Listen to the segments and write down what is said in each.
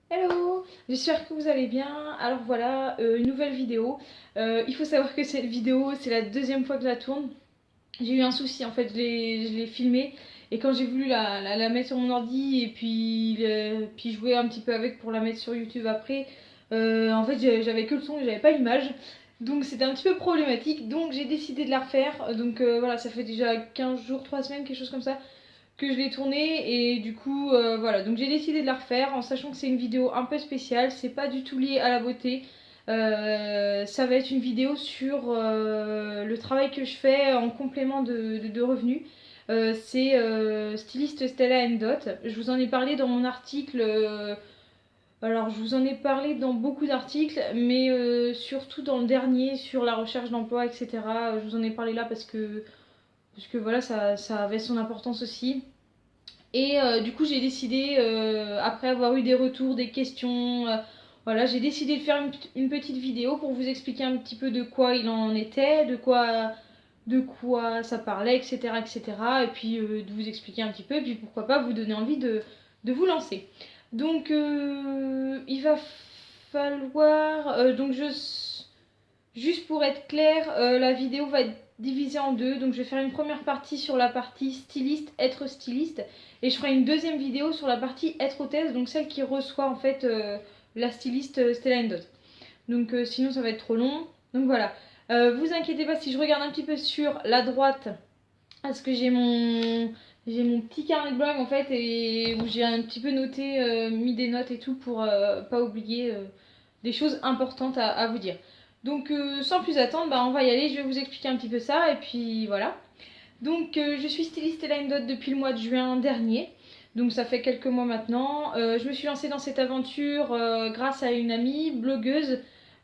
Hello, j'espère que vous allez bien. Alors voilà, une nouvelle vidéo. Il faut savoir que cette vidéo, c'est la deuxième fois que je la tourne. J'ai eu un souci en fait, je l'ai filmée et quand j'ai voulu la mettre sur mon ordi et puis jouer un petit peu avec pour la mettre sur YouTube après, en fait j'avais que le son et j'avais pas l'image. Donc c'était un petit peu problématique, donc j'ai décidé de la refaire. Donc voilà, ça fait déjà 15 jours, 3 semaines, quelque chose comme ça que je l'ai tournée et du coup voilà, donc j'ai décidé de la refaire en sachant que c'est une vidéo un peu spéciale, c'est pas du tout lié à la beauté. Ça va être une vidéo sur le travail que je fais en complément de revenus. C'est styliste Stella Dot. Je vous en ai parlé dans mon article. Alors, je vous en ai parlé dans beaucoup d'articles, mais surtout dans le dernier sur la recherche d'emploi, etc. Je vous en ai parlé là parce que voilà, ça avait son importance aussi. Et du coup, j'ai décidé, après avoir eu des retours, des questions, voilà, j'ai décidé de faire une petite vidéo pour vous expliquer un petit peu de quoi il en était, de quoi ça parlait, etc. etc. Et puis de vous expliquer un petit peu, et puis pourquoi pas vous donner envie de vous lancer. Donc, il va falloir. Juste pour être clair, la vidéo va être divisée en deux. Donc je vais faire une première partie sur la partie styliste, être styliste. Et je ferai une deuxième vidéo sur la partie être hôtesse, donc celle qui reçoit en fait la styliste Stella Dot. Donc sinon ça va être trop long. Donc voilà. Vous inquiétez pas si je regarde un petit peu sur la droite, parce que j'ai mon petit carnet de blog en fait et où j'ai un petit peu noté, mis des notes et tout pour pas oublier des choses importantes à vous dire. Donc sans plus attendre, bah, on va y aller, je vais vous expliquer un petit peu ça et puis voilà. Donc je suis styliste Line Dot depuis le mois de juin dernier. Donc ça fait quelques mois maintenant. Je me suis lancée dans cette aventure grâce à une amie blogueuse.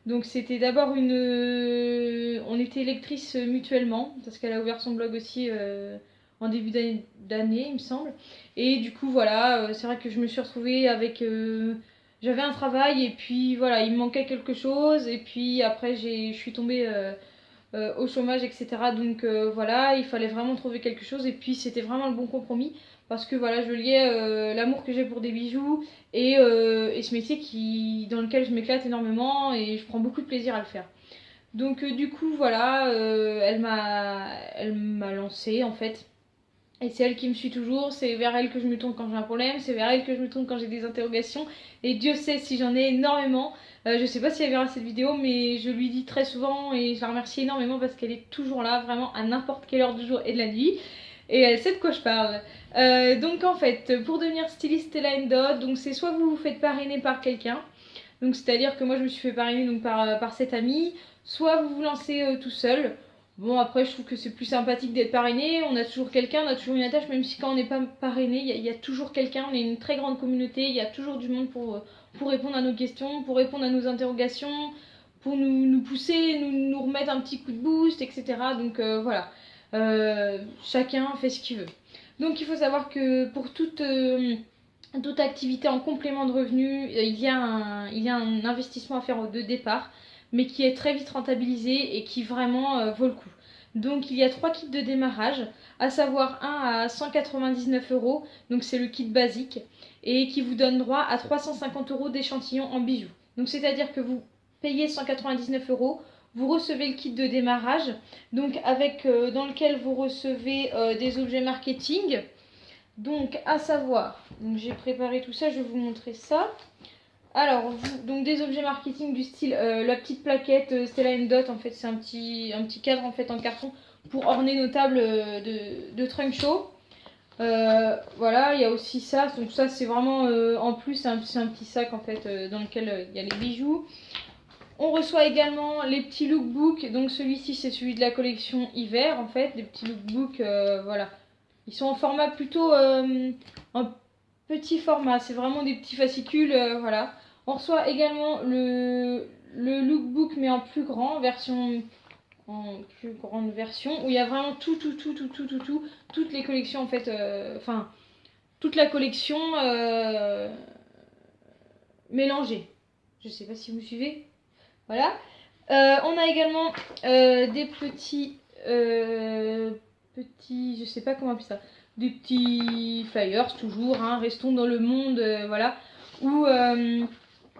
Donc c'était d'abord on était lectrices mutuellement parce qu'elle a ouvert son blog aussi en début d'année, il me semble. Et du coup voilà, c'est vrai que je me suis retrouvée avec j'avais un travail et puis voilà, il me manquait quelque chose et puis après je suis tombée au chômage, etc. Donc voilà, il fallait vraiment trouver quelque chose et puis c'était vraiment le bon compromis parce que voilà, je liais l'amour que j'ai pour des bijoux et ce métier dans lequel je m'éclate énormément et je prends beaucoup de plaisir à le faire. Donc du coup voilà, elle m'a lancée en fait. Et c'est elle qui me suit toujours, c'est vers elle que je me tourne quand j'ai un problème, c'est vers elle que je me tourne quand j'ai des interrogations. Et Dieu sait si j'en ai énormément. Je sais pas si elle verra cette vidéo, mais je lui dis très souvent et je la remercie énormément parce qu'elle est toujours là, vraiment à n'importe quelle heure du jour et de la nuit. Et elle sait de quoi je parle. Donc en fait, pour devenir styliste Line Dot, donc c'est soit vous vous faites parrainer par quelqu'un, donc c'est-à-dire que moi je me suis fait parrainer donc par cette amie, soit vous vous lancez tout seul. Bon, après, je trouve que c'est plus sympathique d'être parrainé. On a toujours quelqu'un, on a toujours une attache, même si quand on n'est pas parrainé, il y a toujours quelqu'un. On est une très grande communauté, il y a toujours du monde pour répondre à nos questions, pour répondre à nos interrogations, pour nous pousser, nous remettre un petit coup de boost, etc. Donc voilà. Chacun fait ce qu'il veut. Donc il faut savoir que pour toute activité en complément de revenus, il y a un investissement à faire de départ, mais qui est très vite rentabilisé et qui vraiment vaut le coup. Donc il y a 3 kits de démarrage, à savoir un à 199 €, donc c'est le kit basique, et qui vous donne droit à 350 € d'échantillons en bijoux. Donc c'est-à-dire que vous payez 199 €, vous recevez le kit de démarrage, donc dans lequel vous recevez des objets marketing. Donc, à savoir, donc j'ai préparé tout ça, je vais vous montrer ça. Alors, donc des objets marketing du style la petite plaquette Stella Dot, en fait, c'est un petit cadre en fait en carton pour orner nos tables de trunk show. Voilà, il y a aussi ça. Donc ça, c'est vraiment en plus, c'est un petit sac en fait dans lequel il y a les bijoux. On reçoit également les petits lookbooks. Donc celui-ci, c'est celui de la collection hiver en fait, des petits lookbooks, voilà. Ils sont en format plutôt en petit format, c'est vraiment des petits fascicules, voilà. On reçoit également le lookbook mais en plus grande version, où il y a vraiment tout, toutes les collections en fait, enfin toute la collection mélangée. Je sais pas si vous me suivez, voilà. On a également des petits, je sais pas comment appeler ça, des petits flyers toujours, hein, restons dans le monde, voilà, où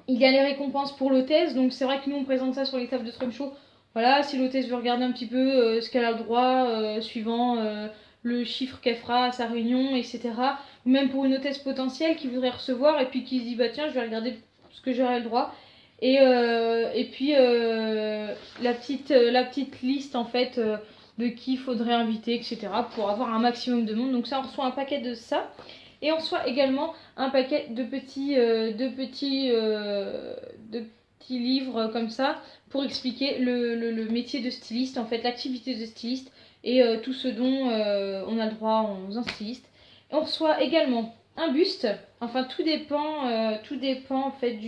il y a les récompenses pour l'hôtesse. Donc c'est vrai que nous on présente ça sur les tables de Trump Show. Voilà, si l'hôtesse veut regarder un petit peu ce qu'elle a le droit, suivant le chiffre qu'elle fera à sa réunion, etc. Ou même pour une hôtesse potentielle qui voudrait recevoir et puis qui se dit bah tiens je vais regarder ce que j'aurai le droit. Et puis la petite liste en fait de qui il faudrait inviter, etc. pour avoir un maximum de monde. Donc ça on reçoit un paquet de ça. Et on reçoit également un paquet de petits livres comme ça pour expliquer le métier de styliste, en fait l'activité de styliste et tout ce dont on a le droit en un styliste. Et on reçoit également un buste, enfin tout dépend en fait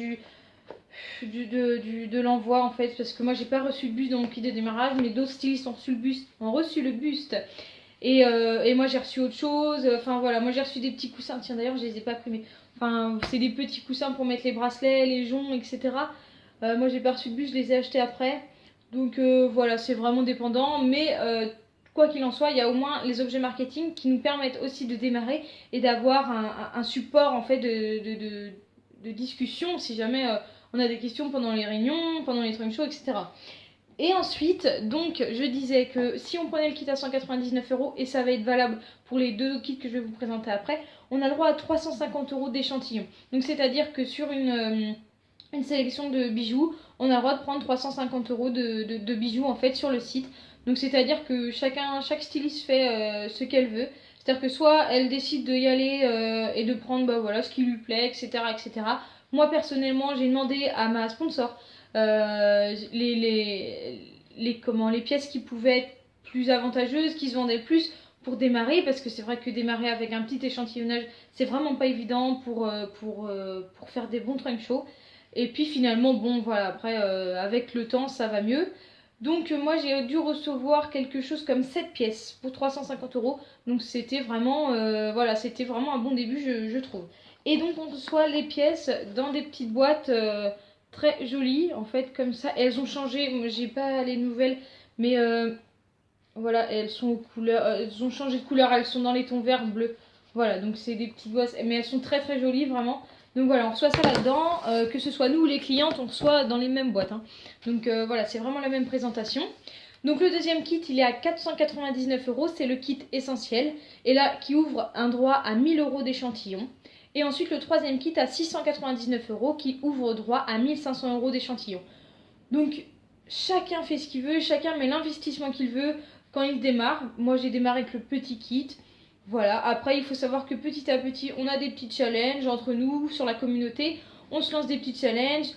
de l'envoi en fait, parce que moi j'ai pas reçu le buste dans mon kit de démarrage, mais d'autres stylistes ont reçu le buste. Et moi j'ai reçu autre chose, enfin voilà, moi j'ai reçu des petits coussins, tiens d'ailleurs je les ai pas pris, mais enfin c'est des petits coussins pour mettre les bracelets, les joncs, etc. Moi j'ai pas reçu de bus, je les ai achetés après, donc voilà, c'est vraiment dépendant, mais quoi qu'il en soit, il y a au moins les objets marketing qui nous permettent aussi de démarrer et d'avoir un support en fait de discussion si jamais on a des questions pendant les réunions, pendant les trunk shows, etc. Et ensuite, donc, je disais que si on prenait le kit à 199 €, et ça va être valable pour les deux kits que je vais vous présenter après, on a le droit à 350 € d'échantillons. Donc, c'est-à-dire que sur une sélection de bijoux, on a le droit de prendre 350 € de bijoux en fait sur le site. Donc, c'est-à-dire que chaque styliste fait ce qu'elle veut. C'est-à-dire que soit elle décide d'y aller et de prendre bah, voilà, ce qui lui plaît, etc., etc. Moi, personnellement, j'ai demandé à ma sponsor les pièces qui pouvaient être plus avantageuses, qui se vendaient plus pour démarrer, parce que c'est vrai que démarrer avec un petit échantillonnage, c'est vraiment pas évident pour faire des bons trunk shows. Et puis finalement, bon voilà, après avec le temps, ça va mieux. Donc moi j'ai dû recevoir quelque chose comme 7 pièces pour 350 €. Donc c'était vraiment, voilà, c'était vraiment un bon début, je trouve. Et donc on reçoit les pièces dans des petites boîtes très jolies en fait comme ça. Elles ont changé, moi j'ai pas les nouvelles, mais voilà, elles sont aux couleurs, elles ont changé de couleur, elles sont dans les tons vert, bleu. Voilà, donc c'est des petites boîtes, mais elles sont très très jolies vraiment. Donc voilà, on reçoit ça là-dedans, que ce soit nous ou les clientes, on reçoit dans les mêmes boîtes. Hein. Donc voilà, c'est vraiment la même présentation. Donc le deuxième kit, il est à 499 €, c'est le kit essentiel, et là qui ouvre un droit à 1000 € d'échantillons. Et ensuite le troisième kit à 699 € qui ouvre droit à 1500 € d'échantillons. Donc chacun fait ce qu'il veut, chacun met l'investissement qu'il veut quand il démarre. Moi j'ai démarré avec le petit kit. Voilà, après il faut savoir que petit à petit on a des petits challenges entre nous sur la communauté. On se lance des petits challenges.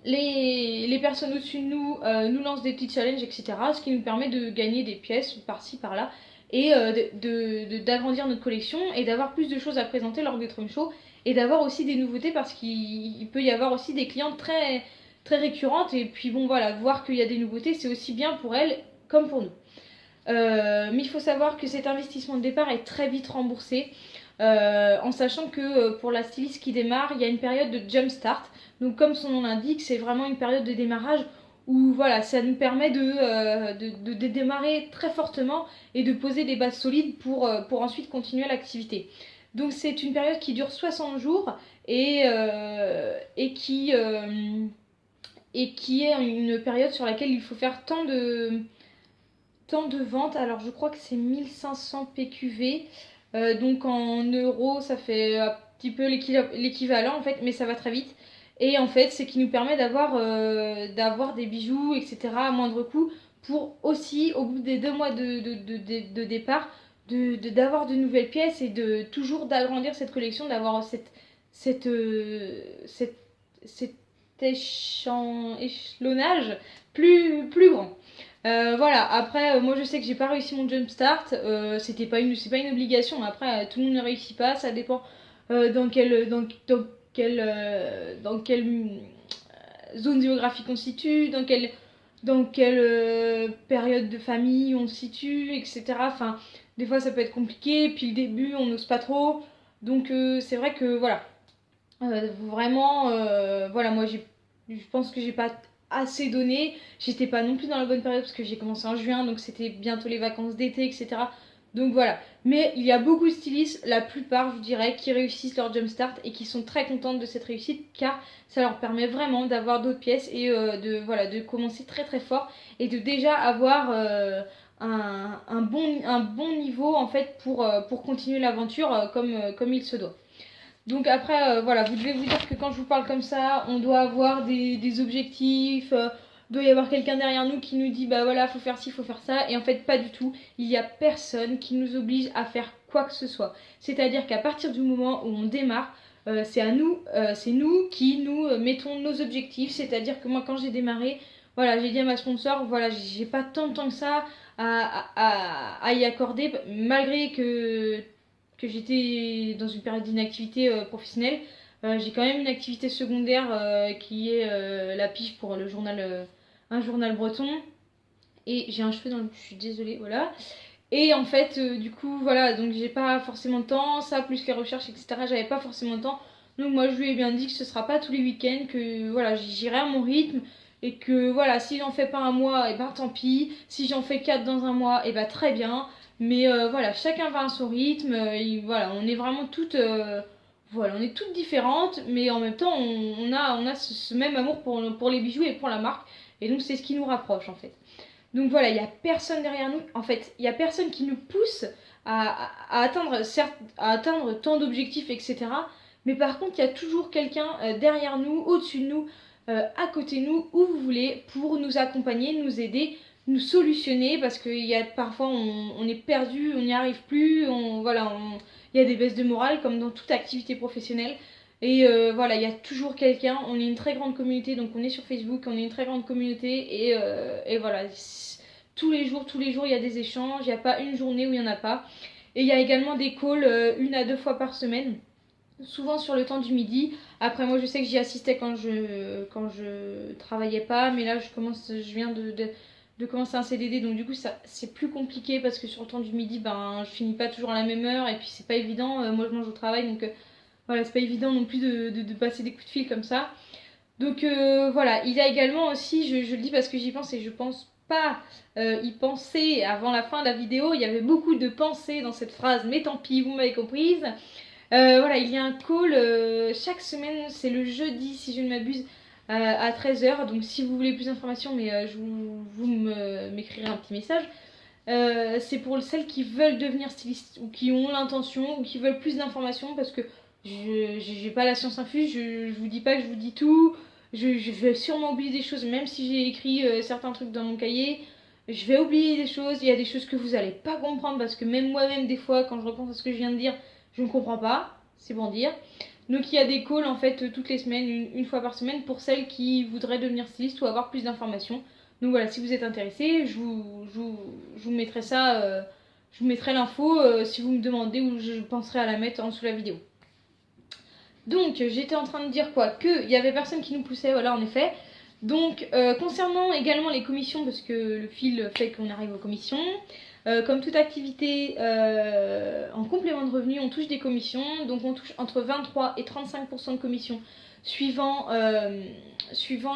Les personnes au-dessus de nous nous lancent des petits challenges, etc. Ce qui nous permet de gagner des pièces par-ci par-là et d'agrandir notre collection et d'avoir plus de choses à présenter lors des trunk shows et d'avoir aussi des nouveautés parce qu'il peut y avoir aussi des clientes très, très récurrentes et puis bon voilà, voir qu'il y a des nouveautés c'est aussi bien pour elles comme pour nous. Mais il faut savoir que cet investissement de départ est très vite remboursé en sachant que pour la styliste qui démarre, il y a une période de jump start. Donc comme son nom l'indique, c'est vraiment une période de démarrage où voilà, ça nous permet de démarrer très fortement et de poser des bases solides pour ensuite continuer l'activité. Donc c'est une période qui dure 60 jours et qui est une période sur laquelle il faut faire tant de ventes. Alors je crois que c'est 1500 PQV. Donc en euros, ça fait un petit peu l'équivalent en fait, mais ça va très vite. Et en fait, c'est qui nous permet d'avoir des bijoux, etc. à moindre coût pour aussi, au bout des 2 mois de départ, d'avoir de nouvelles pièces et de toujours d'agrandir cette collection, d'avoir cet échelonnage plus grand. Voilà, après, moi je sais que j'ai pas réussi mon jump start, c'est pas une obligation, après tout le monde ne réussit pas, ça dépend dans quelle zone géographique on se situe, dans quelle période de famille on se situe, etc. Enfin, des fois ça peut être compliqué, puis le début on n'ose pas trop, donc c'est vrai que voilà, vraiment, voilà, moi je pense que j'ai pas assez donné. J'étais pas non plus dans la bonne période parce que j'ai commencé en juin, donc c'était bientôt les vacances d'été, etc. Donc voilà, mais il y a beaucoup de stylistes, la plupart je dirais, qui réussissent leur jumpstart et qui sont très contentes de cette réussite car ça leur permet vraiment d'avoir d'autres pièces et de commencer très très fort et de déjà avoir un bon niveau en fait pour continuer l'aventure comme il se doit. Donc après, voilà, vous devez vous dire que quand je vous parle comme ça, on doit avoir des objectifs, doit y avoir quelqu'un derrière nous qui nous dit, bah voilà, faut faire ci, faut faire ça. Et en fait, pas du tout. Il n'y a personne qui nous oblige à faire quoi que ce soit. C'est-à-dire qu'à partir du moment où on démarre, c'est nous qui nous mettons nos objectifs. C'est-à-dire que moi, quand j'ai démarré, voilà, j'ai dit à ma sponsor, voilà, j'ai pas tant de temps que ça à y accorder, malgré que j'étais dans une période d'inactivité professionnelle. J'ai quand même une activité secondaire qui est la pige pour le journal, un journal breton. Et j'ai un cheveu dans le... Je suis désolée, voilà. Et en fait, du coup, voilà, donc j'ai pas forcément de temps, ça plus les recherches, etc. J'avais pas forcément de temps. Donc moi, je lui ai bien dit que ce sera pas tous les week-ends, que voilà, j'irai à mon rythme. Et que voilà, si j'en fais pas un mois, et ben tant pis. Si j'en fais 4 dans un mois, et ben très bien. Mais voilà, chacun va à son rythme. Et voilà, on est vraiment toutes, voilà, on est toutes différentes, mais en même temps, on a ce même amour pour les bijoux et pour la marque. Et donc, c'est ce qui nous rapproche en fait. Donc voilà, il n'y a personne derrière nous. En fait, il n'y a personne qui nous pousse à atteindre tant d'objectifs, etc. Mais par contre, il y a toujours quelqu'un derrière nous, au-dessus de nous, à côté de nous, où vous voulez, pour nous accompagner, nous aider, nous solutionner. Parce qu'il y a parfois, on est perdu, on n'y arrive plus. Il y a des baisses de morale, comme dans toute activité professionnelle. Et voilà, il y a toujours quelqu'un. On est une très grande communauté, donc on est sur Facebook, on est une très grande communauté. Et voilà, tous les jours, il y a des échanges. Il n'y a pas une journée où il n'y en a pas. Et il y a également des calls 1 à 2 fois par semaine, souvent sur le temps du midi. Après, moi, je sais que j'y assistais quand je travaillais pas, mais là, je viens de commencer un CDD, donc du coup, ça, c'est plus compliqué parce que sur le temps du midi, ben, je finis pas toujours à la même heure et puis c'est pas évident. Moi, je mange au travail, donc voilà, c'est pas évident non plus de passer des coups de fil comme ça. Donc voilà, il y a également aussi, je le dis parce que j'y pense et je pense pas y penser avant la fin de la vidéo. Il y avait beaucoup de pensées dans cette phrase, mais tant pis, vous m'avez comprise. Voilà, il y a un call chaque semaine, c'est le jeudi si je ne m'abuse, à 13h. Donc si vous voulez plus d'informations, mais m'écrirez un petit message. C'est pour celles qui veulent devenir stylistes ou qui ont l'intention ou qui veulent plus d'informations parce que je n'ai pas la science infuse, je vous dis pas que je vous dis tout, je vais sûrement oublier des choses, même si j'ai écrit certains trucs dans mon cahier, je vais oublier des choses, il y a des choses que vous allez pas comprendre parce que même moi-même des fois quand je repense à ce que je viens de dire, je ne comprends pas, c'est bon dire. Donc il y a des calls en fait toutes les semaines, une fois par semaine pour celles qui voudraient devenir styliste ou avoir plus d'informations. Donc voilà, si vous êtes intéressé, je vous mettrai ça, je vous mettrai l'info si vous me demandez ou je penserai à la mettre en dessous de la vidéo. Donc j'étais en train de dire quoi, qu'il y avait personne qui nous poussait, voilà en effet. Donc concernant également les commissions, parce que le fil fait qu'on arrive aux commissions, comme toute activité en complément de revenus, on touche des commissions. Donc on touche entre 23 et 35% de commissions suivant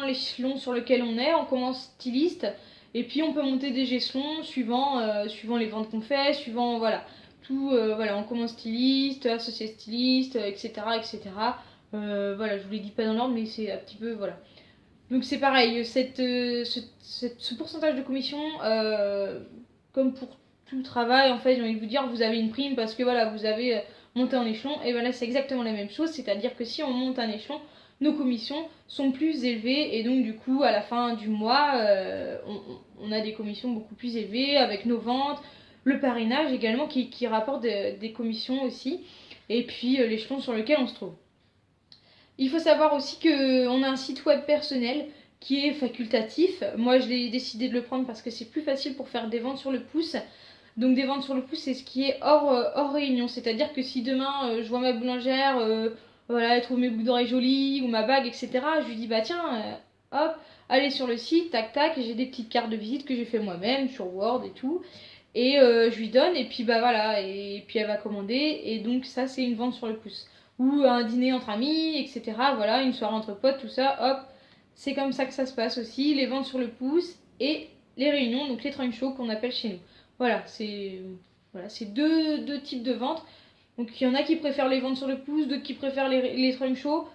l'échelon sur lequel on est. On commence styliste et puis on peut monter des échelons suivant les ventes qu'on fait, suivant voilà tout. Voilà, on commence styliste, associé styliste, etc. etc. Voilà, je vous l'ai dit pas dans l'ordre, mais c'est un petit peu voilà. Donc c'est pareil, ce pourcentage de commission, comme pour tout travail, en fait, j'ai envie de vous dire, vous avez une prime parce que voilà, vous avez monté en échelon. Et voilà, c'est exactement la même chose, c'est-à-dire que si on monte un échelon, nos commissions sont plus élevées et donc du coup, à la fin du mois, on a des commissions beaucoup plus élevées avec nos ventes, le parrainage également qui rapporte des commissions aussi, et puis l'échelon sur lequel on se trouve. Il faut savoir aussi qu'on a un site web personnel qui est facultatif. Moi, je l'ai décidé de le prendre parce que c'est plus facile pour faire des ventes sur le pouce. Donc des ventes sur le pouce, c'est ce qui est hors réunion. C'est-à-dire que si demain, je vois ma boulangère, voilà, elle trouve mes boucles d'oreilles jolies ou ma bague, etc., je lui dis, bah tiens, hop, allez sur le site, tac tac, j'ai des petites cartes de visite que j'ai fait moi-même sur Word et tout. Et je lui donne, et puis bah voilà, et puis elle va commander. Et donc ça, c'est une vente sur le pouce. Ou un dîner entre amis, etc. Voilà, une soirée entre potes, tout ça, hop. C'est comme ça que ça se passe aussi, les ventes sur le pouce et les réunions, donc les trunk shows qu'on appelle chez nous. Voilà, c'est Voilà, c'est deux types de ventes. Donc il y en a qui préfèrent les vendre sur le pouce, d'autres qui préfèrent les trunk shows.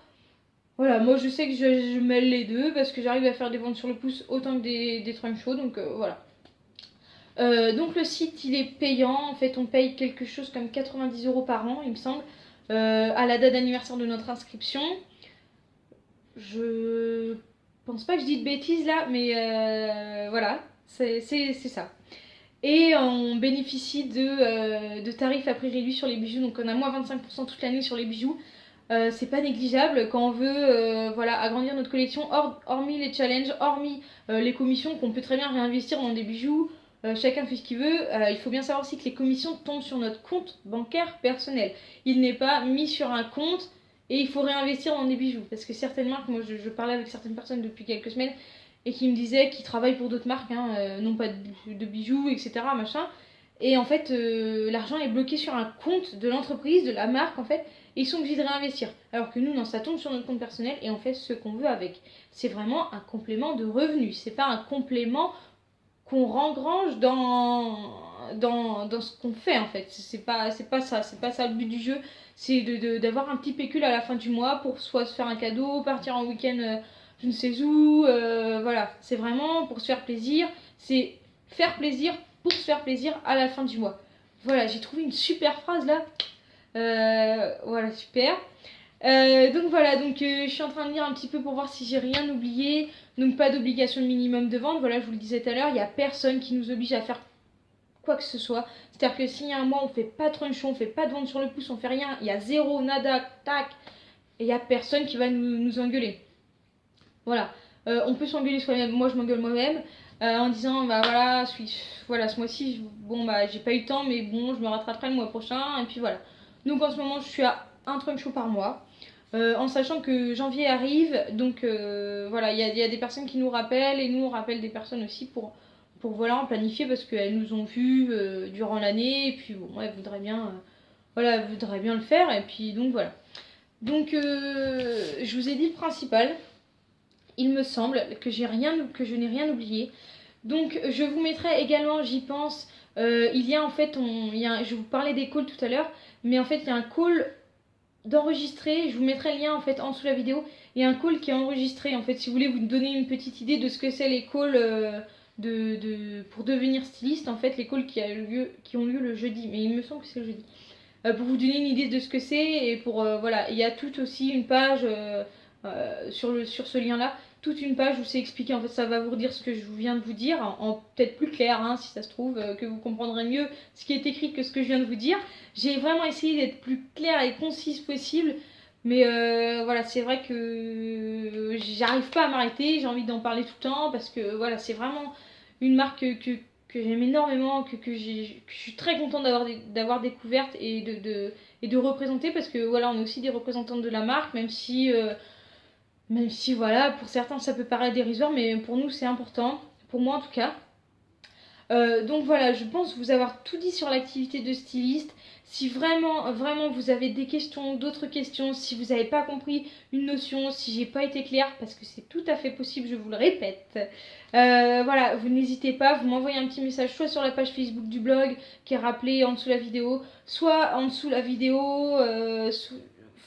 Voilà, moi je sais que je mêle les deux parce que j'arrive à faire des ventes sur le pouce autant que des trunk shows, donc voilà. Donc le site il est payant, en fait on paye quelque chose comme 90 € par an il me semble, à la date d'anniversaire de notre inscription. Je pense pas que je dis de bêtises là, mais voilà, c'est ça. Et on bénéficie de tarifs à prix réduit sur les bijoux, donc on a moins 25% toute l'année sur les bijoux. C'est pas négligeable quand on veut voilà, agrandir notre collection, hormis les challenges, hormis les commissions qu'on peut très bien réinvestir dans des bijoux. Chacun fait ce qu'il veut. Il faut bien savoir aussi que les commissions tombent sur notre compte bancaire personnel. Il n'est pas mis sur un compte et il faut réinvestir dans des bijoux. Parce que certaines marques, moi je parlais avec certaines personnes depuis quelques semaines et qui me disaient qu'ils travaillent pour d'autres marques, hein, non pas de bijoux, etc. Machin. Et en fait, l'argent est bloqué sur un compte de l'entreprise, de la marque en fait, et ils sont obligés de réinvestir. Alors que nous, non, ça tombe sur notre compte personnel et on fait ce qu'on veut avec. C'est vraiment un complément de revenus. C'est pas un complément qu'on rengrange dans ce qu'on fait en fait. C'est pas ça, c'est pas ça le but du jeu. C'est d'avoir un petit pécule à la fin du mois pour soit se faire un cadeau, partir en week-end je ne sais où, voilà. C'est vraiment pour se faire plaisir. C'est faire plaisir pour se faire plaisir à la fin du mois. Voilà, j'ai trouvé une super phrase là. Voilà, super. Donc voilà, je suis en train de lire un petit peu pour voir si j'ai rien oublié. Donc pas d'obligation de minimum de vente, voilà, je vous le disais tout à l'heure, il n'y a personne qui nous oblige à faire quoi que ce soit. C'est-à-dire que s'il y a un mois on fait pas de trunchon, on fait pas de vente sur le pouce, on fait rien, il y a zéro, nada, tac, et il n'y a personne qui va nous engueuler. Voilà, on peut s'engueuler soi-même, moi je m'engueule moi-même, en disant bah voilà, ce mois-ci, bon bah j'ai pas eu le temps, mais bon je me rattraperai le mois prochain, et puis voilà. Donc en ce moment je suis à un trunk show par mois. En sachant que janvier arrive, donc voilà, il y a des personnes qui nous rappellent et nous on rappelle des personnes aussi pour voilà, en planifier parce qu'elles nous ont vus durant l'année et puis bon, elles voudraient bien, voilà, elles voudraient bien le faire et puis donc voilà. Donc je vous ai dit le principal. Il me semble que je n'ai rien oublié. Donc je vous mettrai également, j'y pense, il y a en fait, je vous parlais des calls tout à l'heure, mais en fait il y a un call d'enregistrer, je vous mettrai le lien en fait en dessous de la vidéo, il y a un call qui est enregistré en fait si vous voulez vous donner une petite idée de ce que c'est les calls pour devenir styliste, en fait les calls qui ont lieu le jeudi, mais il me semble que c'est le jeudi, pour vous donner une idée de ce que c'est et pour voilà, il y a tout aussi une page sur ce lien là, toute une page où c'est expliqué, en fait ça va vous redire ce que je viens de vous dire en peut-être plus clair, hein, si ça se trouve, que vous comprendrez mieux ce qui est écrit que ce que je viens de vous dire. J'ai vraiment essayé d'être plus claire et concise possible, mais voilà, c'est vrai que j'arrive pas à m'arrêter, j'ai envie d'en parler tout le temps parce que voilà, c'est vraiment une marque que j'aime énormément, que je suis très contente d'avoir découverte et de représenter, parce que voilà, on est aussi des représentantes de la marque, même si voilà, pour certains ça peut paraître dérisoire, mais pour nous c'est important, pour moi en tout cas. Donc voilà, je pense vous avoir tout dit sur l'activité de styliste. Si vraiment vous avez des questions, d'autres questions, si vous n'avez pas compris une notion, si j'ai pas été claire, parce que c'est tout à fait possible, je vous le répète. Voilà, vous n'hésitez pas, vous m'envoyez un petit message soit sur la page Facebook du blog qui est rappelée en dessous de la vidéo, soit en dessous de la vidéo.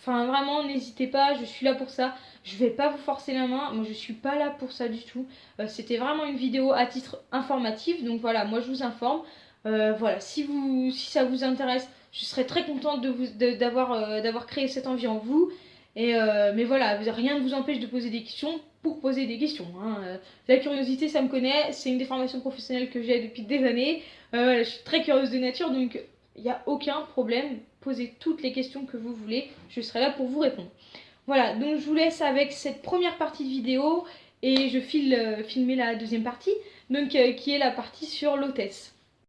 Enfin vraiment, n'hésitez pas, je suis là pour ça. Je vais pas vous forcer la main, moi je suis pas là pour ça du tout. C'était vraiment une vidéo à titre informatif, donc voilà, moi je vous informe. Voilà, si ça vous intéresse, je serais très contente d'avoir créé cette envie en vous. Mais voilà, rien ne vous empêche de poser des questions pour poser des questions, hein. La curiosité, ça me connaît, c'est une des formations professionnelles que j'ai depuis des années. Voilà, je suis très curieuse de nature, donc il n'y a aucun problème. Posez toutes les questions que vous voulez, je serai là pour vous répondre. Voilà, donc je vous laisse avec cette première partie de vidéo et je filmer la deuxième partie, donc qui est la partie sur l'hôtesse.